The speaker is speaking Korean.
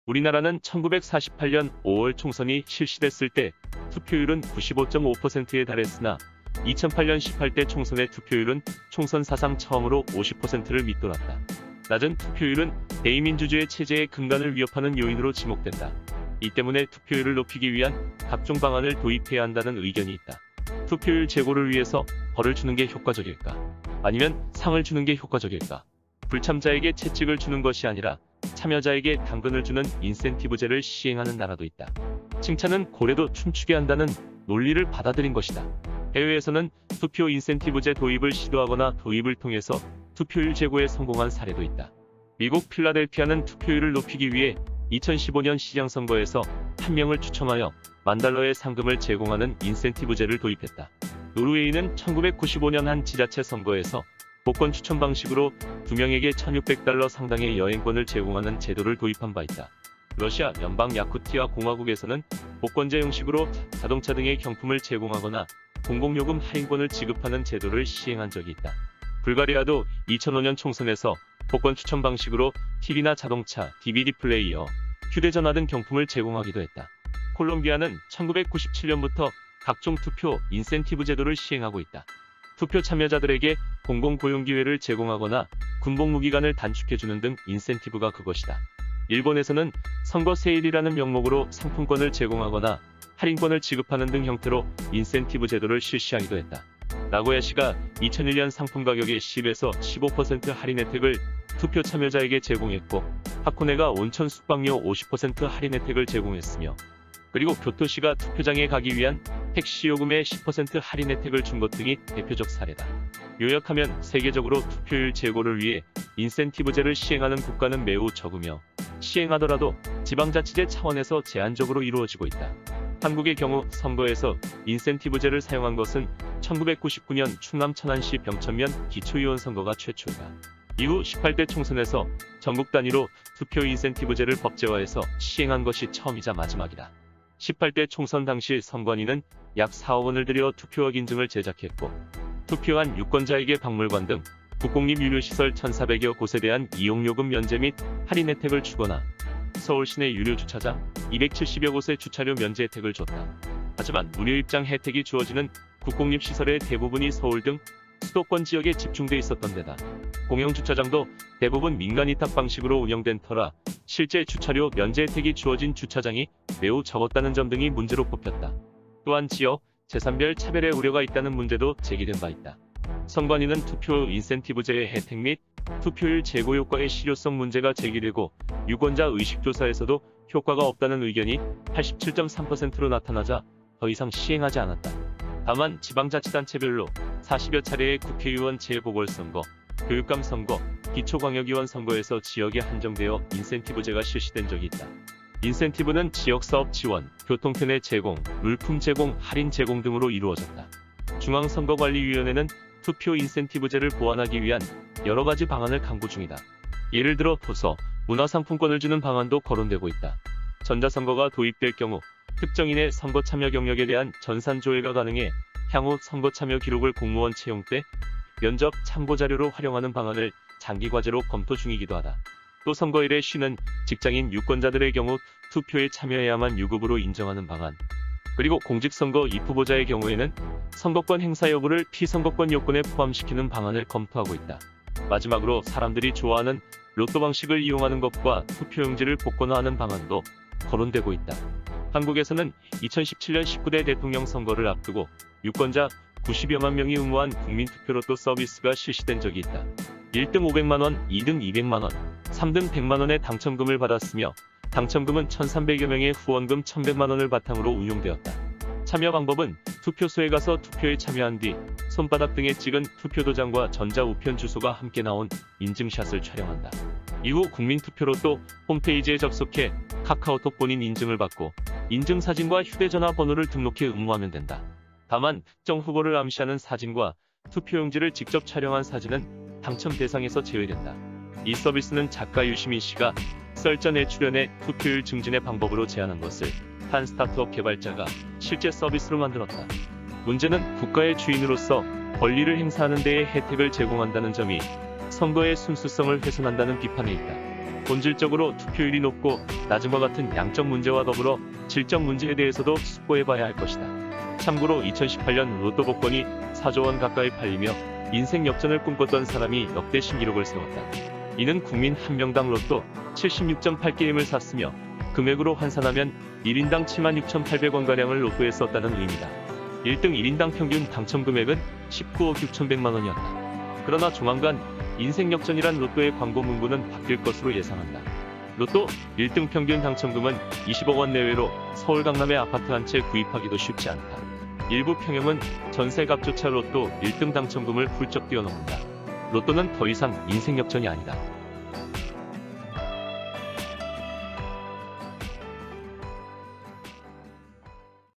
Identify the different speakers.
Speaker 1: 우리나라는 1948년 5월 총선이 실시됐을 때 투표율은 95.5%에 달했으나 2008년 18대 총선의 투표율은 총선 사상 처음으로 50%를 밑돌았다. 낮은 투표율은 대의민주주의 체제의 근간을 위협하는 요인으로 지목된다. 이 때문에 투표율을 높이기 위한 각종 방안을 도입해야 한다는 의견이 있다. 투표율 제고를 위해서 벌을 주는 게 효과적일까? 아니면 상을 주는 게 효과적일까? 불참자에게 채찍을 주는 것이 아니라 참여자에게 당근을 주는 인센티브제를 시행하는 나라도 있다. 칭찬은 고래도 춤추게 한다는 논리를 받아들인 것이다. 해외에서는 투표 인센티브제 도입을 시도하거나 도입을 통해서 투표율 제고에 성공한 사례도 있다. 미국 필라델피아는 투표율을 높이기 위해 2015년 시장 선거에서 한 명을 추첨하여 $10,000의 상금을 제공하는 인센티브제를 도입했다. 노르웨이는 1995년 한 지자체 선거에서 복권 추첨 방식으로 2명에게 $1,600 상당의 여행권을 제공하는 제도를 도입한 바 있다. 러시아 연방 야쿠티아 공화국에서는 복권제 형식으로 자동차 등의 경품을 제공하거나 공공요금 할인권을 지급하는 제도를 시행한 적이 있다. 불가리아도 2005년 총선에서 복권 추첨 방식으로 TV나 자동차, DVD 플레이어, 휴대전화 등 경품을 제공하기도 했다. 콜롬비아는 1997년부터 각종 투표 인센티브 제도를 시행하고 있다. 투표 참여자들에게 공공고용 기회를 제공하거나 군복무 기간을 단축해주는 등 인센티브가 그것이다. 일본에서는 선거 세일이라는 명목으로 상품권을 제공하거나 할인권을 지급하는 등 형태로 인센티브 제도를 실시하기도 했다. 나고야시가 2001년 상품 가격의 10에서 15% 할인 혜택을 투표 참여자에게 제공했고, 하코네가 온천 숙박료 50% 할인 혜택을 제공했으며, 그리고 교토시가 투표장에 가기 위한 택시 요금의 10% 할인 혜택을 준 것 등이 대표적 사례다. 요약하면 세계적으로 투표율 제고를 위해 인센티브제를 시행하는 국가는 매우 적으며, 시행하더라도 지방자치제 차원에서 제한적으로 이루어지고 있다. 한국의 경우 선거에서 인센티브제를 사용한 것은 1999년 충남 천안시 병천면 기초의원 선거가 최초이다. 이후 18대 총선에서 전국 단위로 투표 인센티브제를 법제화해서 시행한 것이 처음이자 마지막이다. 18대 총선 당시 선관위는 약 4억 원을 들여 투표역 인증을 제작했고, 투표한 유권자에게 박물관 등 국공립 유료시설 1,400여 곳에 대한 이용요금 면제 및 할인 혜택을 주거나 서울 시내 유료 주차장 270여 곳의 주차료 면제 혜택을 줬다. 하지만 무료 입장 혜택이 주어지는 국공립시설의 대부분이 서울 등 수도권 지역에 집중돼 있었던 데다 공영주차장도 대부분 민간 위탁 방식으로 운영된 터라 실제 주차료 면제 혜택이 주어진 주차장이 매우 적었다는 점 등이 문제로 꼽혔다. 또한 지역, 재산별 차별의 우려가 있다는 문제도 제기된 바 있다. 선관위는 투표 인센티브제의 혜택 및 투표율 제고 효과의 실효성 문제가 제기되고, 유권자 의식조사에서도 효과가 없다는 의견이 87.3%로 나타나자 더 이상 시행하지 않았다. 다만 지방자치단체별로 40여 차례의 국회의원 재보궐선거, 교육감 선거, 기초광역의원 선거에서 지역에 한정되어 인센티브제가 실시된 적이 있다. 인센티브는 지역사업 지원, 교통편의 제공, 물품 제공, 할인 제공 등으로 이루어졌다. 중앙선거관리위원회는 투표 인센티브제를 보완하기 위한 여러 가지 방안을 강구 중이다. 예를 들어 도서, 문화상품권을 주는 방안도 거론되고 있다. 전자선거가 도입될 경우 특정인의 선거 참여 경력에 대한 전산 조회가 가능해 향후 선거 참여 기록을 공무원 채용 때 면접 참고자료로 활용하는 방안을 장기과제로 검토 중이기도 하다. 또 선거일에 쉬는 직장인 유권자들의 경우 투표에 참여해야만 유급으로 인정하는 방안, 그리고 공직선거 입후보자의 경우에는 선거권 행사 여부를 피선거권 요건에 포함시키는 방안을 검토하고 있다. 마지막으로 사람들이 좋아하는 로또 방식을 이용하는 것과 투표용지를 복권화하는 방안도 거론되고 있다. 한국에서는 2017년 19대 대통령 선거를 앞두고 유권자 90여만 명이 응모한 국민투표로또 서비스가 실시된 적이 있다. 1등 500만원, 2등 200만원, 3등 100만원의 당첨금을 받았으며, 당첨금은 1,300여 명의 후원금 1,100만원을 바탕으로 운용되었다. 참여 방법은 투표소에 가서 투표에 참여한 뒤 손바닥 등에 찍은 투표도장과 전자우편 주소가 함께 나온 인증샷을 촬영한다. 이후 국민투표로또 홈페이지에 접속해 카카오톡 본인 인증을 받고 인증사진과 휴대전화 번호를 등록해 응모하면 된다. 다만 특정 후보를 암시하는 사진과 투표용지를 직접 촬영한 사진은 당첨 대상에서 제외된다. 이 서비스는 작가 유시민 씨가 썰전에 출연해 투표율 증진의 방법으로 제안한 것을 한 스타트업 개발자가 실제 서비스로 만들었다. 문제는 국가의 주인으로서 권리를 행사하는 데에 혜택을 제공한다는 점이 선거의 순수성을 훼손한다는 비판에 있다. 본질적으로 투표율이 높고 낮음과 같은 양적 문제와 더불어 질적 문제에 대해서도 숙고해봐야 할 것이다. 참고로 2018년 로또 복권이 4조 원 가까이 팔리며 인생 역전을 꿈꿨던 사람이 역대 신기록을 세웠다. 이는 국민 한 명당 로또 76.8게임을 샀으며 금액으로 환산하면 1인당 76,800원가량을 로또에 썼다는 의미다. 1등 1인당 평균 당첨 금액은 19억 6,100만 원이었다. 그러나 조만간 인생 역전이란 로또의 광고 문구는 바뀔 것으로 예상한다. 로또 1등 평균 당첨금은 20억 원 내외로 서울 강남의 아파트 한 채 구입하기도 쉽지 않다. 일부 평형은 전세값조차 로또 1등 당첨금을 훌쩍 뛰어넘는다. 로또는 더 이상 인생 역전이 아니다.